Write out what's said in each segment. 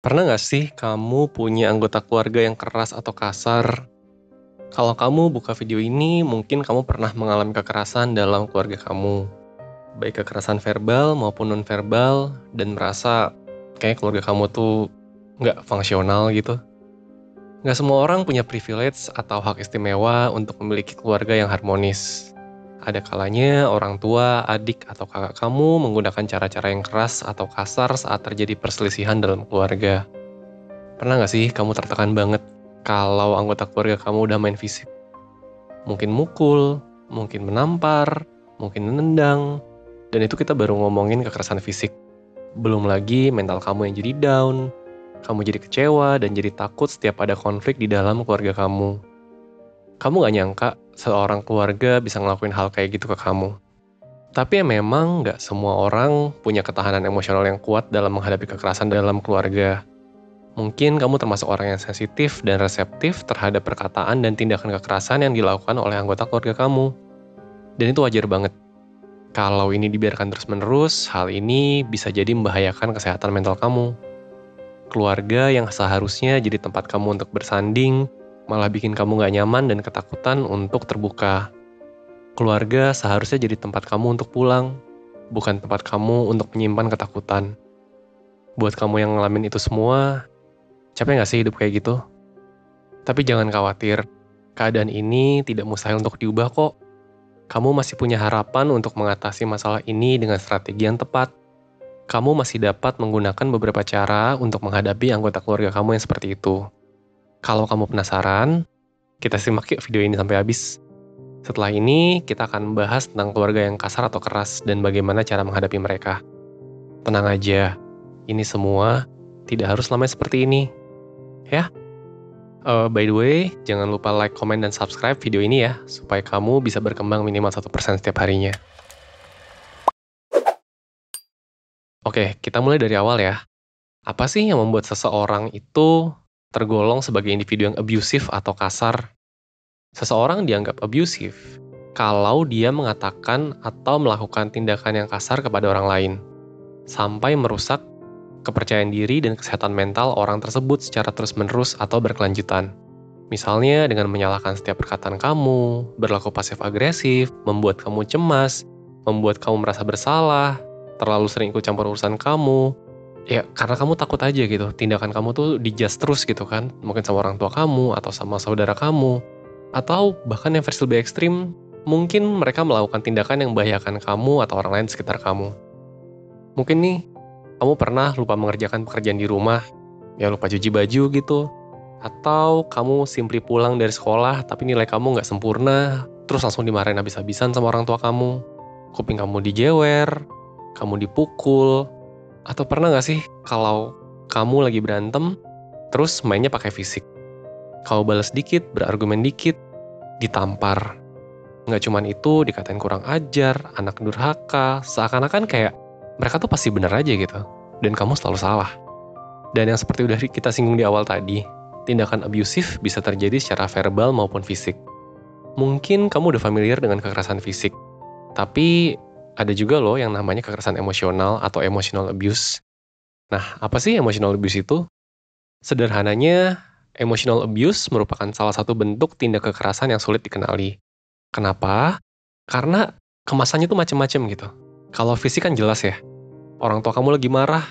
Pernah nggak sih kamu punya anggota keluarga yang keras atau kasar? Kalau kamu buka video ini, mungkin kamu pernah mengalami kekerasan dalam keluarga kamu. Baik kekerasan verbal maupun non-verbal, dan merasa kayak keluarga kamu tuh nggak fungsional gitu. Nggak semua orang punya privilege atau hak istimewa untuk memiliki keluarga yang harmonis. Ada kalanya orang tua, adik, atau kakak kamu menggunakan cara-cara yang keras atau kasar saat terjadi perselisihan dalam keluarga. Pernah nggak sih kamu tertekan banget kalau anggota keluarga kamu udah main fisik? Mungkin mukul, mungkin menampar, mungkin menendang. Dan itu kita baru ngomongin kekerasan fisik. Belum lagi mental kamu yang jadi down, kamu jadi kecewa dan jadi takut setiap ada konflik di dalam keluarga kamu. Kamu nggak nyangka seorang keluarga bisa ngelakuin hal kayak gitu ke kamu. Tapi memang nggak semua orang punya ketahanan emosional yang kuat dalam menghadapi kekerasan dalam keluarga. Mungkin kamu termasuk orang yang sensitif dan reseptif terhadap perkataan dan tindakan kekerasan yang dilakukan oleh anggota keluarga kamu. Dan itu wajar banget. Kalau ini dibiarkan terus-menerus, hal ini bisa jadi membahayakan kesehatan mental kamu. Keluarga yang seharusnya jadi tempat kamu untuk bersanding, malah bikin kamu gak nyaman dan ketakutan untuk terbuka. Keluarga seharusnya jadi tempat kamu untuk pulang, bukan tempat kamu untuk menyimpan ketakutan. Buat kamu yang ngalamin itu semua, capek gak sih hidup kayak gitu? Tapi jangan khawatir, keadaan ini tidak mustahil untuk diubah kok. Kamu masih punya harapan untuk mengatasi masalah ini dengan strategi yang tepat. Kamu masih dapat menggunakan beberapa cara untuk menghadapi anggota keluarga kamu yang seperti itu. Kalau kamu penasaran, kita simak yuk video ini sampai habis. Setelah ini, kita akan membahas tentang keluarga yang kasar atau keras dan bagaimana cara menghadapi mereka. Tenang aja, ini semua tidak harus lamanya seperti ini. Ya? By the way, jangan lupa like, comment, dan subscribe video ini ya, supaya kamu bisa berkembang minimal 1% setiap harinya. Oke, kita mulai dari awal ya. Apa sih yang membuat seseorang itu tergolong sebagai individu yang abusive atau kasar? Seseorang dianggap abusive kalau dia mengatakan atau melakukan tindakan yang kasar kepada orang lain, sampai merusak kepercayaan diri dan kesehatan mental orang tersebut secara terus-menerus atau berkelanjutan. Misalnya dengan menyalahkan setiap perkataan kamu, berlaku pasif-agresif, membuat kamu cemas, membuat kamu merasa bersalah, terlalu sering ikut campur urusan kamu. Ya, karena kamu takut aja gitu, tindakan kamu tuh dijudge terus gitu kan, mungkin sama orang tua kamu, atau sama saudara kamu. Atau bahkan yang versi lebih ekstrim, mungkin mereka melakukan tindakan yang membahayakan kamu atau orang lain di sekitar kamu. Mungkin nih, kamu pernah lupa mengerjakan pekerjaan di rumah, ya lupa cuci baju gitu, atau kamu simply pulang dari sekolah tapi nilai kamu nggak sempurna, terus langsung dimarahin habis-habisan sama orang tua kamu. Kuping kamu dijewer, kamu dipukul. Atau pernah nggak sih kalau kamu lagi berantem, terus mainnya pakai fisik. Kamu balas dikit, berargumen dikit, ditampar. Nggak cuman itu, dikatain kurang ajar, anak durhaka, seakan-akan kayak mereka tuh pasti bener aja gitu. Dan kamu selalu salah. Dan yang seperti udah kita singgung di awal tadi, tindakan abusif bisa terjadi secara verbal maupun fisik. Mungkin kamu udah familiar dengan kekerasan fisik, tapi ada juga loh yang namanya kekerasan emosional atau emotional abuse. Nah, apa sih emotional abuse itu? Sederhananya, emotional abuse merupakan salah satu bentuk tindak kekerasan yang sulit dikenali. Kenapa? Karena kemasannya tuh macem-macem gitu. Kalau fisik kan jelas ya, orang tua kamu lagi marah,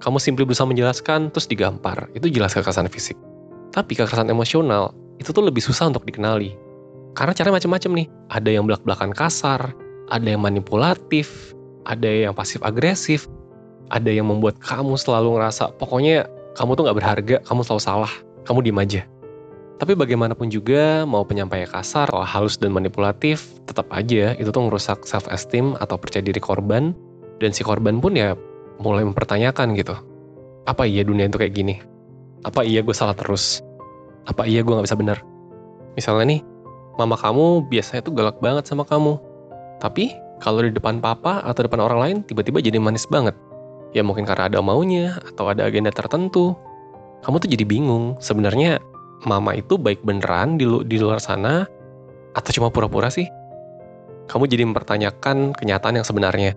kamu simply berusaha menjelaskan, terus digampar. Itu jelas kekerasan fisik. Tapi kekerasan emosional, itu tuh lebih susah untuk dikenali. Karena caranya macam-macam nih. Ada yang belak-belakan kasar, ada yang manipulatif, ada yang pasif-agresif, ada yang membuat kamu selalu ngerasa, pokoknya kamu tuh gak berharga, kamu selalu salah, kamu diem aja. Tapi bagaimanapun juga, mau penyampaian kasar, atau halus dan manipulatif, tetap aja itu tuh ngerusak self-esteem atau percaya diri korban, dan si korban pun ya mulai mempertanyakan gitu. Apa iya dunia itu kayak gini? Apa iya gue salah terus? Apa iya gue gak bisa bener? Misalnya nih, mama kamu biasanya tuh galak banget sama kamu. Tapi, kalau di depan papa atau depan orang lain, tiba-tiba jadi manis banget. Ya mungkin karena ada maunya, atau ada agenda tertentu. Kamu tuh jadi bingung, sebenarnya mama itu baik beneran di luar sana, atau cuma pura-pura sih? Kamu jadi mempertanyakan kenyataan yang sebenarnya.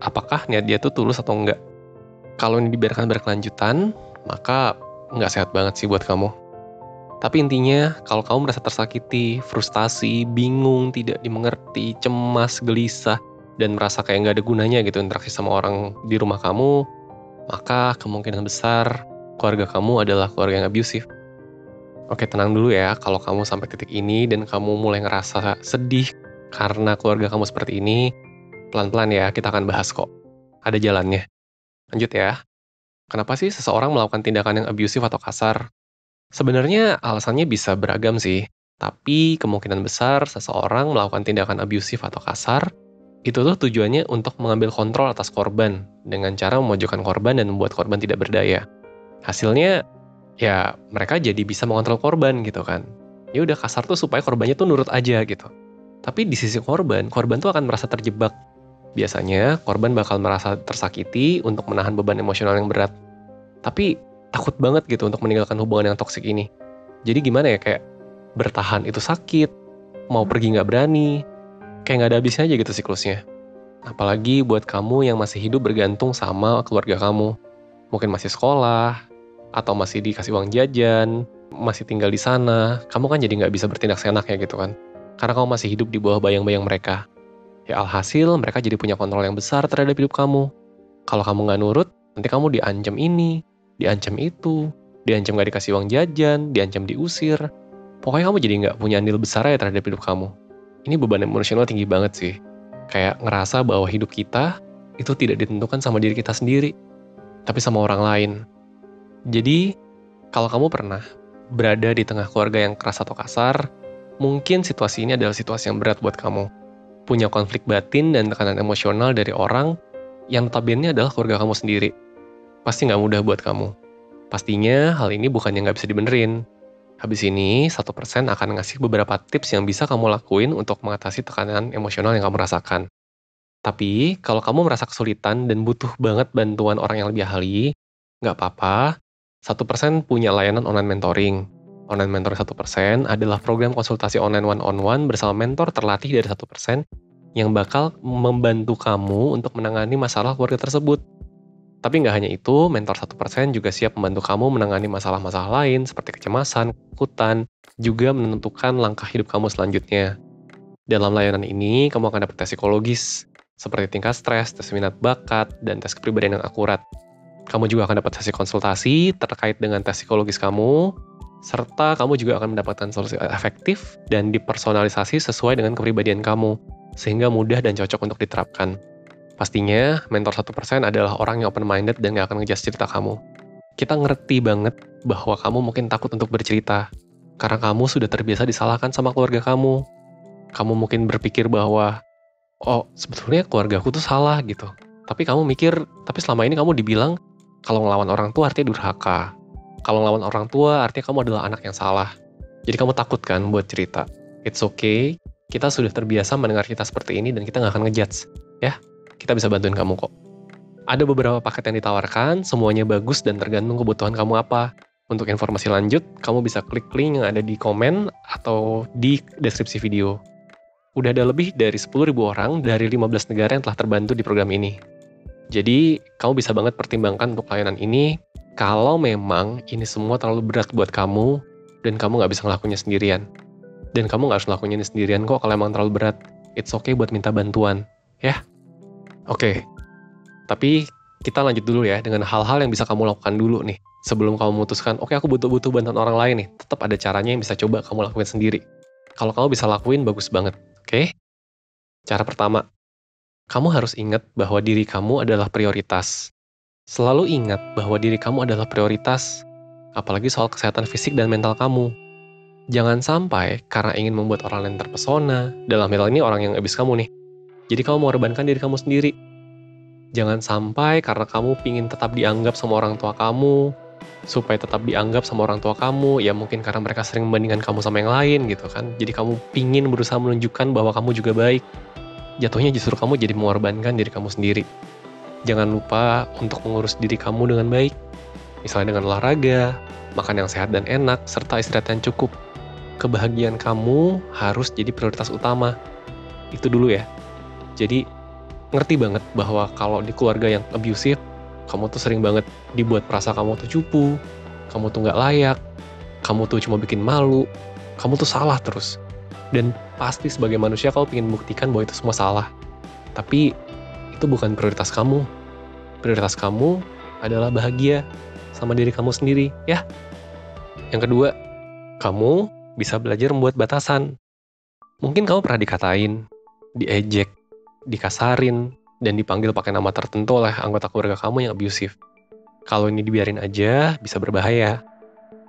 Apakah niat dia tuh tulus atau enggak? Kalau ini dibiarkan berkelanjutan, maka nggak sehat banget sih buat kamu. Tapi intinya, kalau kamu merasa tersakiti, frustasi, bingung, tidak dimengerti, cemas, gelisah, dan merasa kayak nggak ada gunanya gitu interaksi sama orang di rumah kamu, maka kemungkinan besar keluarga kamu adalah keluarga yang abusive. Oke, tenang dulu ya, kalau kamu sampai titik ini dan kamu mulai ngerasa sedih karena keluarga kamu seperti ini, pelan-pelan ya, kita akan bahas kok. Ada jalannya. Lanjut ya. Kenapa sih seseorang melakukan tindakan yang abusive atau kasar? Sebenarnya alasannya bisa beragam sih, tapi kemungkinan besar seseorang melakukan tindakan abusive atau kasar, itu tuh tujuannya untuk mengambil kontrol atas korban, dengan cara memojokkan korban dan membuat korban tidak berdaya. Hasilnya, ya mereka jadi bisa mengontrol korban gitu kan. Ya udah kasar tuh supaya korbannya tuh nurut aja gitu. Tapi di sisi korban tuh akan merasa terjebak. Biasanya korban bakal merasa tersakiti untuk menahan beban emosional yang berat. Tapi takut banget gitu untuk meninggalkan hubungan yang toksik ini. Jadi gimana ya, kayak bertahan itu sakit, mau pergi nggak berani, kayak nggak ada habisnya aja gitu siklusnya. Apalagi buat kamu yang masih hidup bergantung sama keluarga kamu. Mungkin masih sekolah, atau masih dikasih uang jajan, masih tinggal di sana, kamu kan jadi nggak bisa bertindak seenaknya gitu kan. Karena kamu masih hidup di bawah bayang-bayang mereka. Ya alhasil, mereka jadi punya kontrol yang besar terhadap hidup kamu. Kalau kamu nggak nurut, nanti kamu diancam ini, diancam itu, diancam nggak dikasih uang jajan, diancam diusir. Pokoknya kamu jadi nggak punya andil besar ya terhadap hidup kamu. Ini beban emosional tinggi banget sih. Kayak ngerasa bahwa hidup kita itu tidak ditentukan sama diri kita sendiri, tapi sama orang lain. Jadi, kalau kamu pernah berada di tengah keluarga yang keras atau kasar, mungkin situasi ini adalah situasi yang berat buat kamu. Punya konflik batin dan tekanan emosional dari orang yang notabene adalah keluarga kamu sendiri. Pasti nggak mudah buat kamu. Pastinya hal ini bukan yang nggak bisa dibenerin. Habis ini, 1% akan ngasih beberapa tips yang bisa kamu lakuin untuk mengatasi tekanan emosional yang kamu rasakan. Tapi, kalau kamu merasa kesulitan dan butuh banget bantuan orang yang lebih ahli, nggak apa-apa. 1% punya layanan online mentoring. Online mentoring 1% adalah program konsultasi online one-on-one bersama mentor terlatih dari 1% yang bakal membantu kamu untuk menangani masalah keluarga tersebut. Tapi nggak hanya itu, mentor 1% juga siap membantu kamu menangani masalah-masalah lain seperti kecemasan, ketakutan, juga menentukan langkah hidup kamu selanjutnya. Dalam layanan ini, kamu akan dapat tes psikologis, seperti tingkat stres, tes minat bakat, dan tes kepribadian yang akurat. Kamu juga akan dapat sesi konsultasi terkait dengan tes psikologis kamu, serta kamu juga akan mendapatkan solusi efektif dan dipersonalisasi sesuai dengan kepribadian kamu, sehingga mudah dan cocok untuk diterapkan. Pastinya, mentor 1% adalah orang yang open-minded dan gak akan ngejudge cerita kamu. Kita ngerti banget bahwa kamu mungkin takut untuk bercerita, karena kamu sudah terbiasa disalahkan sama keluarga kamu. Kamu mungkin berpikir bahwa, oh sebetulnya keluargaku tuh salah gitu. Tapi kamu mikir, tapi selama ini kamu dibilang, kalau ngelawan orang tua artinya durhaka. Kalau ngelawan orang tua artinya kamu adalah anak yang salah. Jadi kamu takut kan buat cerita. It's okay, kita sudah terbiasa mendengar cerita seperti ini dan kita gak akan ngejudge. Ya, kita bisa bantuin kamu kok. Ada beberapa paket yang ditawarkan, semuanya bagus dan tergantung kebutuhan kamu apa. Untuk informasi lanjut, kamu bisa klik link yang ada di komen atau di deskripsi video. Udah ada lebih dari 10.000 orang dari 15 negara yang telah terbantu di program ini. Jadi, kamu bisa banget pertimbangkan untuk layanan ini, kalau memang ini semua terlalu berat buat kamu, dan kamu nggak bisa ngelakuinnya sendirian. Dan kamu nggak harus ngelakuinnya sendirian kok kalau emang terlalu berat. It's okay buat minta bantuan, ya. Oke, tapi kita lanjut dulu ya dengan hal-hal yang bisa kamu lakukan dulu nih. Sebelum kamu memutuskan, oke aku butuh bantuan orang lain nih, tetap ada caranya yang bisa coba kamu lakuin sendiri. Kalau kamu bisa lakuin, bagus banget, oke? Cara pertama, kamu harus ingat bahwa diri kamu adalah prioritas. Selalu ingat bahwa diri kamu adalah prioritas, apalagi soal kesehatan fisik dan mental kamu. Jangan sampai karena ingin membuat orang lain terpesona, dalam hal ini orang yang abis kamu nih, jadi kamu mengorbankan diri kamu sendiri. Jangan sampai karena kamu pingin tetap dianggap sama orang tua kamu, supaya tetap dianggap sama orang tua kamu, ya mungkin karena mereka sering membandingkan kamu sama yang lain gitu kan. Jadi kamu pingin berusaha menunjukkan bahwa kamu juga baik. Jatuhnya justru kamu jadi mengorbankan diri kamu sendiri. Jangan lupa untuk mengurus diri kamu dengan baik. Misalnya dengan olahraga, makan yang sehat dan enak, serta istirahat yang cukup. Kebahagiaan kamu harus jadi prioritas utama. Itu dulu ya. Jadi, ngerti banget bahwa kalau di keluarga yang abusive, kamu tuh sering banget dibuat merasa kamu tuh cupu, kamu tuh nggak layak, kamu tuh cuma bikin malu, kamu tuh salah terus. Dan pasti sebagai manusia kamu ingin membuktikan bahwa itu semua salah. Tapi itu bukan prioritas kamu. Prioritas kamu adalah bahagia sama diri kamu sendiri, ya. Yang kedua, kamu bisa belajar membuat batasan. Mungkin kamu pernah dikatain, diejek, dikasarin, dan dipanggil pakai nama tertentu oleh anggota keluarga kamu yang abusive. Kalau ini dibiarin aja, bisa berbahaya.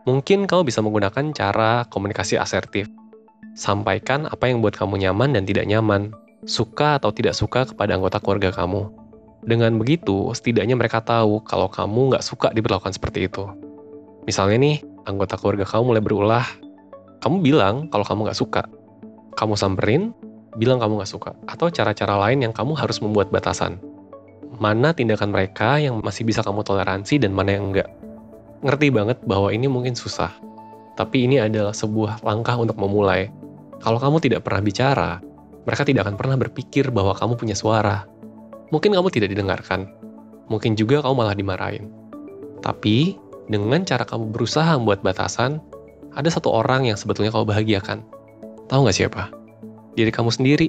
Mungkin kamu bisa menggunakan cara komunikasi asertif. Sampaikan apa yang buat kamu nyaman dan tidak nyaman, suka atau tidak suka kepada anggota keluarga kamu. Dengan begitu, setidaknya mereka tahu kalau kamu nggak suka diperlakukan seperti itu. Misalnya nih, anggota keluarga kamu mulai berulah, kamu bilang kalau kamu nggak suka. Kamu samperin, bilang kamu nggak suka. Atau cara-cara lain yang kamu harus membuat batasan. Mana tindakan mereka yang masih bisa kamu toleransi dan mana yang enggak. Ngerti banget bahwa ini mungkin susah. Tapi ini adalah sebuah langkah untuk memulai. Kalau kamu tidak pernah bicara, mereka tidak akan pernah berpikir bahwa kamu punya suara. Mungkin kamu tidak didengarkan. Mungkin juga kamu malah dimarahin. Tapi, dengan cara kamu berusaha membuat batasan, ada satu orang yang sebetulnya kamu bahagiakan. Tahu nggak siapa? Diri kamu sendiri.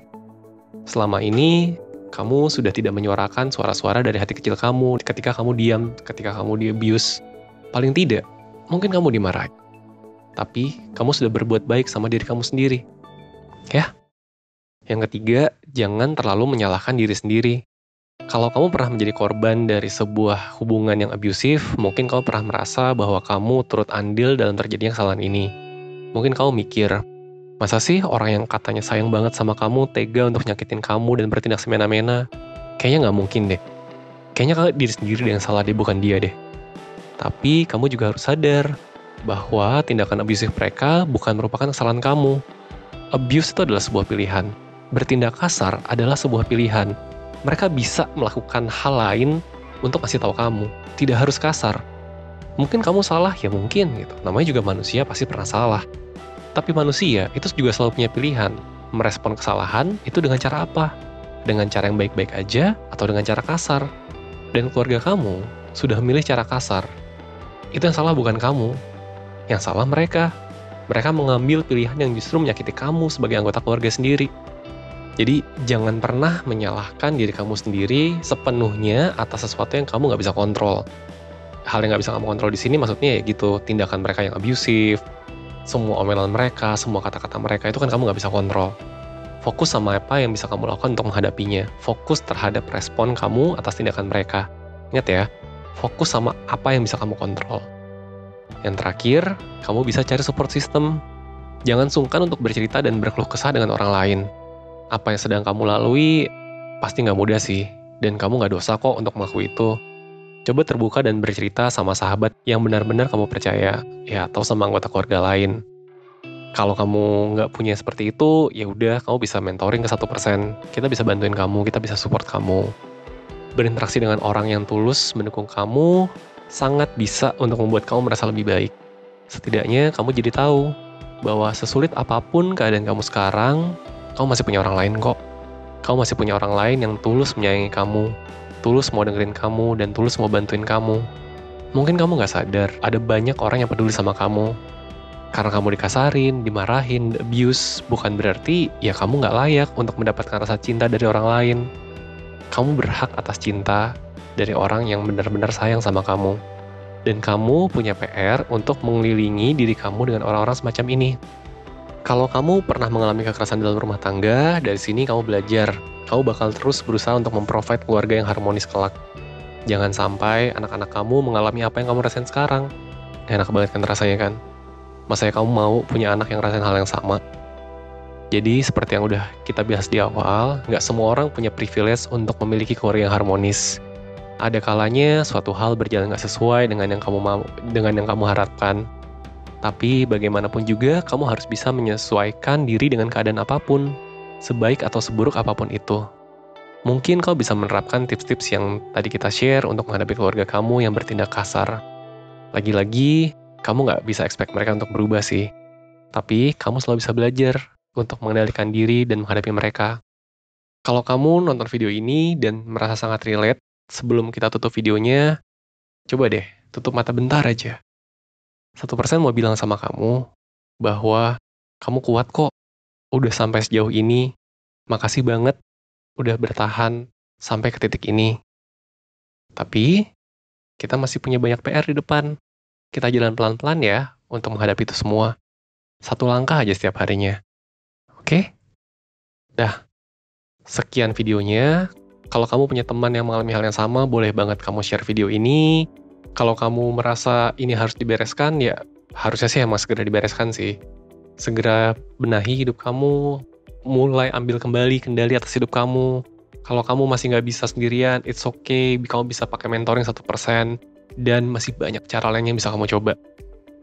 Selama ini, kamu sudah tidak menyuarakan suara-suara dari hati kecil kamu ketika kamu diam, ketika kamu di-abuse. Paling tidak, mungkin kamu dimarahin. Tapi, kamu sudah berbuat baik sama diri kamu sendiri. Ya? Yang ketiga, jangan terlalu menyalahkan diri sendiri. Kalau kamu pernah menjadi korban dari sebuah hubungan yang abusif, mungkin kamu pernah merasa bahwa kamu turut andil dalam terjadinya kesalahan ini. Mungkin kamu mikir, masa sih orang yang katanya sayang banget sama kamu tega untuk nyakitin kamu dan bertindak semena-mena? Kayaknya nggak mungkin deh. Kayaknya kalau diri sendiri yang salah deh, bukan dia deh. Tapi kamu juga harus sadar bahwa tindakan abusif mereka bukan merupakan kesalahan kamu. Abuse itu adalah sebuah pilihan. Bertindak kasar adalah sebuah pilihan. Mereka bisa melakukan hal lain untuk kasih tahu kamu. Tidak harus kasar. Mungkin kamu salah, ya mungkin gitu. Namanya juga manusia, pasti pernah salah. Tapi manusia itu juga selalu punya pilihan. Merespon kesalahan itu dengan cara apa? Dengan cara yang baik-baik aja atau dengan cara kasar? Dan keluarga kamu sudah memilih cara kasar. Itu yang salah bukan kamu. Yang salah mereka. Mereka mengambil pilihan yang justru menyakiti kamu sebagai anggota keluarga sendiri. Jadi jangan pernah menyalahkan diri kamu sendiri sepenuhnya atas sesuatu yang kamu nggak bisa kontrol. Hal yang nggak bisa kamu kontrol di sini maksudnya ya gitu, tindakan mereka yang abusive, semua omelan mereka, semua kata-kata mereka itu kan kamu nggak bisa kontrol. Fokus sama apa yang bisa kamu lakukan untuk menghadapinya. Fokus terhadap respon kamu atas tindakan mereka. Ingat ya, fokus sama apa yang bisa kamu kontrol. Yang terakhir, kamu bisa cari support system. Jangan sungkan untuk bercerita dan berkeluh kesah dengan orang lain. Apa yang sedang kamu lalui pasti nggak mudah sih, dan kamu nggak dosa kok untuk melakukan itu. Coba terbuka dan bercerita sama sahabat yang benar-benar kamu percaya, ya atau sama anggota keluarga lain. Kalau kamu nggak punya seperti itu, ya udah kamu bisa mentoring ke 1%. Kita bisa bantuin kamu, kita bisa support kamu. Berinteraksi dengan orang yang tulus mendukung kamu sangat bisa untuk membuat kamu merasa lebih baik. Setidaknya kamu jadi tahu bahwa sesulit apapun keadaan kamu sekarang, kamu masih punya orang lain kok. Kamu masih punya orang lain yang tulus menyayangi kamu, tulus mau dengerin kamu, dan tulus mau bantuin kamu. Mungkin kamu nggak sadar, ada banyak orang yang peduli sama kamu. Karena kamu dikasarin, dimarahin, abuse, bukan berarti ya kamu nggak layak untuk mendapatkan rasa cinta dari orang lain. Kamu berhak atas cinta dari orang yang benar-benar sayang sama kamu. Dan kamu punya PR untuk mengelilingi diri kamu dengan orang-orang semacam ini. Kalau kamu pernah mengalami kekerasan dalam rumah tangga, dari sini kamu belajar. Kamu bakal terus berusaha untuk memprovide keluarga yang harmonis kelak. Jangan sampai anak-anak kamu mengalami apa yang kamu rasain sekarang. Enak banget kan rasanya kan? Masa kamu mau punya anak yang rasain hal yang sama? Jadi seperti yang udah kita bahas di awal, nggak semua orang punya privilege untuk memiliki keluarga yang harmonis. Ada kalanya suatu hal berjalan nggak sesuai dengan yang kamu mau, dengan yang kamu harapkan. Tapi bagaimanapun juga, kamu harus bisa menyesuaikan diri dengan keadaan apapun, sebaik atau seburuk apapun itu. Mungkin kau bisa menerapkan tips-tips yang tadi kita share untuk menghadapi keluarga kamu yang bertindak kasar. Lagi-lagi, kamu nggak bisa expect mereka untuk berubah sih. Tapi kamu selalu bisa belajar untuk mengendalikan diri dan menghadapi mereka. Kalau kamu nonton video ini dan merasa sangat relate sebelum kita tutup videonya, coba deh tutup mata bentar aja. 1% mau bilang sama kamu bahwa kamu kuat kok, udah sampai sejauh ini. Makasih banget udah bertahan sampai ke titik ini. Tapi, kita masih punya banyak PR di depan. Kita jalan pelan-pelan ya untuk menghadapi itu semua. Satu langkah aja setiap harinya. Oke? Dah, sekian videonya. Kalau kamu punya teman yang mengalami hal yang sama, boleh banget kamu share video ini. Kalau kamu merasa ini harus dibereskan, ya harusnya sih emang segera dibereskan sih. Segera benahi hidup kamu, mulai ambil kembali kendali atas hidup kamu. Kalau kamu masih nggak bisa sendirian, it's okay, kamu bisa pakai mentoring 1%, dan masih banyak cara lain yang bisa kamu coba.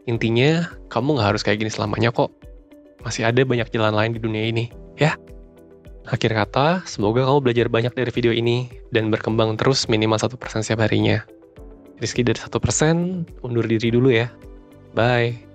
Intinya, kamu nggak harus kayak gini selamanya kok. Masih ada banyak jalan lain di dunia ini, ya? Akhir kata, semoga kamu belajar banyak dari video ini, dan berkembang terus minimal 1% setiap harinya. Rizky dari 1%, undur diri dulu ya. Bye.